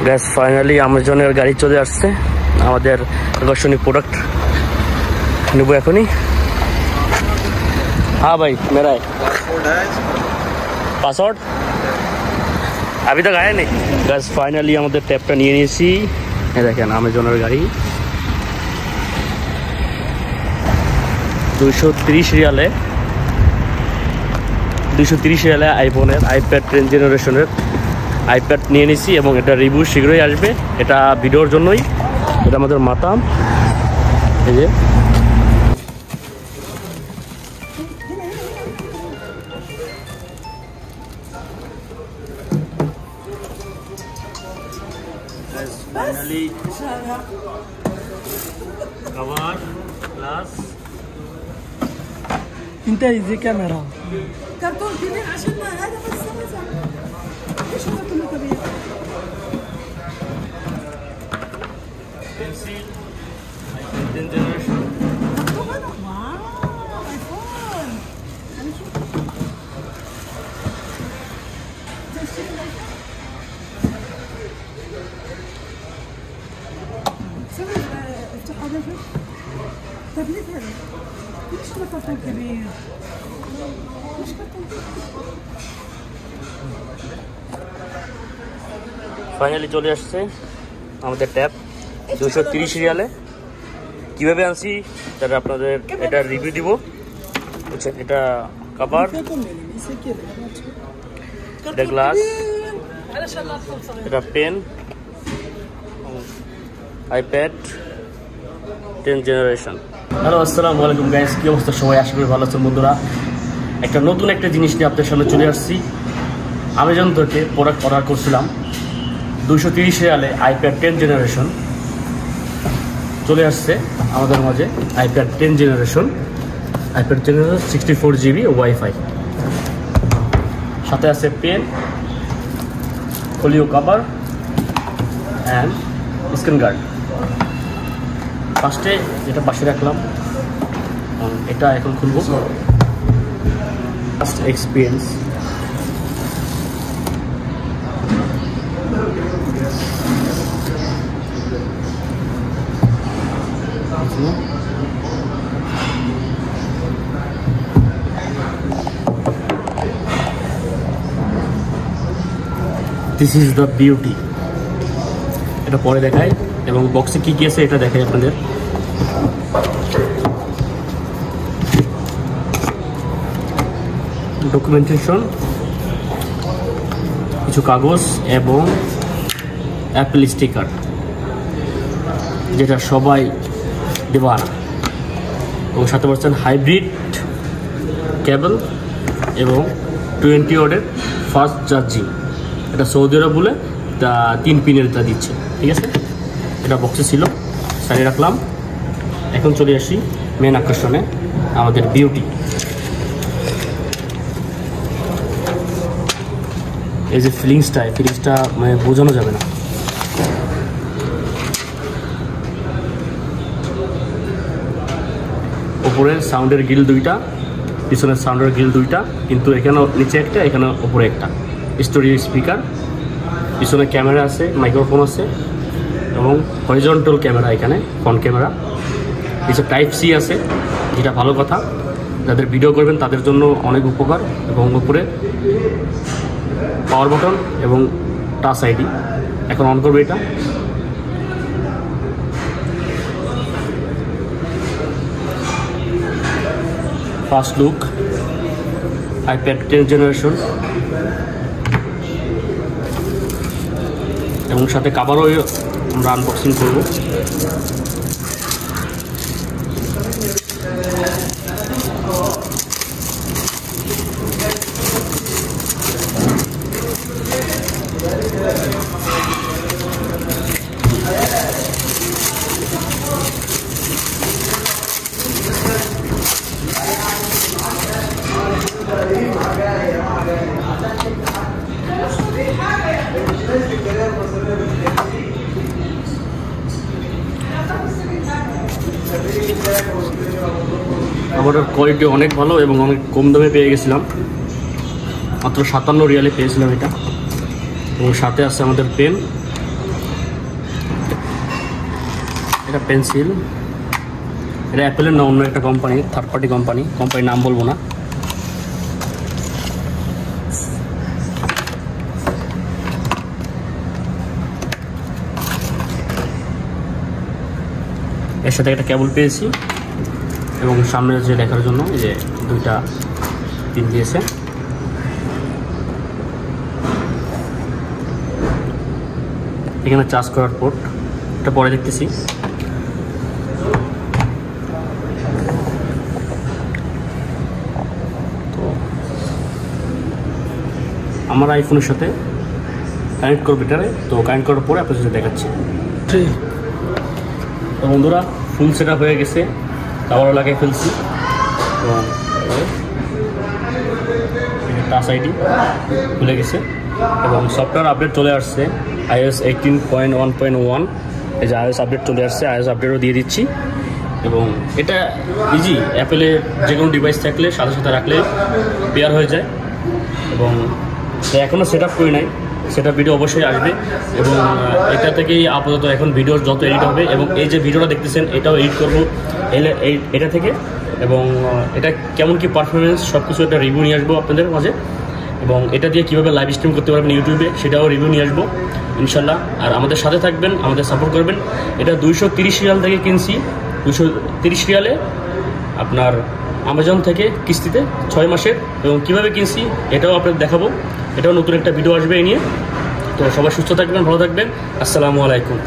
Gas finally অ্যামাজনের গাড়ি চলে আসছে। আমাদের আকর্ষণীয় প্রোডাক্ট নেব এখনই। हाँ भाई मेरा है पासवर्ड अभी तक आया नहीं। গ্যাস ফাইনালি আমাদের ট্যাপটা নিয়ে নিয়েছি। দেখেন অ্যামাজনের গাড়ি 230 রিয়ালে আইফোনের আইপ্যাড 10 জেনারেশনের আইপ্যাড নিয়ে নিয়েছি এবং এটা রিভিউ শীঘ্রই আসবে। এটা ভিডিওর জন্যই। এটা আমাদের মাতাম এই যে finally cover plus انت زي كاميرا كرتون كبير عشان هذا بس ايش هذا كله كبير pencil iPhone 10 generation واو ايفون انا شوف سوي افتح هذا شوف تابلت هذا ليش هذا كرتون كبير ليش كرتون finally চলে আসছে আমাদের ট্যাব 230 রিয়ালে। কিভাবে আনছি তাহলে আপনাদের এটা রিভিউ দিব। বুঝছেন, এটা কভার, এটা গ্লাস, এটা পেন, আইপ্যাড 10 জেনারেশন। হ্যালো আসসালামু আলাইকুম গাইস, কি অবস্থা সবাই? আশা করি ভালো আছেন বন্ধুরা। নতুন একটা জিনিস নিয়ে আপনাদের সামনে চলে আসছি। অ্যামাজন থেকে প্রোডাক্ট অর্ডার করছিলাম 230 রিয়ালে আইপ্যাড 10 জেনারেশন চলে আসছে আমাদের মাঝে। আইপ্যাড 10 জেনারেশন 64 GB ওয়াইফাই, সাথে আছে pen, folio cover and screen guard. ফার্স্টে যেটা পাশে রাখলাম, এটা এখন খুলব। First experience this is the beauty. এটা পরে দেখাই এবং বক্সে কি কি আছে এটা দেখাই আপনাদের। ডকুমেন্টেশন, কিছু কাগজ এবং অ্যাপল স্টিকার, যেটা সবাই দেওয়া না, এবং সাথে পাচ্ছেন হাইব্রিড কেবল এবং 20 ওয়াটের ফাস্ট চার্জিং। এটা সৌদি আরব বলে 3 পিনের তা দিচ্ছে। ঠিক আছে, এটা বক্সে ছিল, সাইডে রাখলাম। এখন চলে আসি মেন আকর্ষণে, আমাদের বিউটি। এই যে ফিলিংসটা মানে বোঝানো যাবে না। উপরের সাউন্ডের গ্রিল 2টা, পিছনের সাউন্ডের গ্রিল 2টা, কিন্তু এখানে নিচে একটা, এখানে উপরে একটা। স্টোরিও স্পিকার, পিছনে ক্যামেরা আছে, মাইক্রোফোন আছে এবং হরিজন্টাল ক্যামেরা, এখানে ফ্রন্ট ক্যামেরা। কিছু টাইপ সি আছে, যেটা ভালো কথা, যাদের ভিডিও করবেন তাদের জন্য অনেক উপকার। এবং উপরে পাওয়ার বাটন এবং টাচ আইডি। এখন অন করবে এটা। ফার্স্ট লুক আইপ্যাড 10 জেনারেশন এবং সাথে কাভারও আমরা আনবক্সিং করব। আমাদের কোয়ালিটি অনেক ভালো এবং অনেক কম দামে পেয়ে গেছিলাম, মাত্র 57 রিয়ালে পেয়েছিলাম এটা। এবং সাথে আছে আমাদের পেন, এটা পেন্সিল, এটা অ্যাপেলের না অন্য একটা কোম্পানি, থার্ড পার্টি কোম্পানির নাম বলবো না। এর সাথে একটা কেবল পেয়েছি এবং সামনে যে লেখার জন্য এই যে দুইটা পিন দিয়েছে। এখানে চার্জ করার পোর্ট, এটা পরে দেখতেছি। তো আমার আইফোনের সাথে কানেক্ট করবো এটারে, তো কানেক্ট করার পরে আপনার সাথে দেখাচ্ছি। তো বন্ধুরা ফুল সেট আপ হয়ে গেছে, টাওয়ারও লাগিয়ে ফেলছি এবং টাচ আইডি খুলে গেছে এবং সফটওয়্যার আপডেট চলে আসছে iOS 18.1.1। এই যে iOS আপডেট চলে আসছে, iOS আপডেটও দিয়ে দিচ্ছি। এবং এটা ইজি, অ্যাপেলের যে কোনো ডিভাইস থাকলে সাথে সাথে রাখলে পেয়ার হয়ে যায়। এবং এখনও সেট আপ করি নাই, সেটা ভিডিও অবশ্যই আসবে। এবং এটা থেকেই আপাতত এখন ভিডিওর যত এডিট হবে, এবং এই যে ভিডিওটা দেখতেছেন এটাও এডিট করবো এটা থেকে। এবং এটা কেমন কি পারফরমেন্স সব কিছু একটা রিভিউ নিয়ে আসবো আপনাদের মাঝে। এবং এটা দিয়ে কীভাবে লাইভ স্ট্রিম করতে পারবেন ইউটিউবে সেটাও রিভিউ নিয়ে আসবো ইনশাল্লাহ। আর আমাদের সাথে থাকবেন, আমাদের সাপোর্ট করবেন। এটা 230 রিয়াল থেকে কিনছি, 230 রিয়ালে আপনার অ্যামাজন থেকে কিস্তিতে 6 মাসের। এবং কীভাবে কিনছি এটাও আপনাদের দেখাবো, এটাও নতুন একটা ভিডিও আসবে এই নিয়ে। তো সবাই সুস্থ থাকবেন, ভালো থাকবেন। আসসালামু আলাইকুম।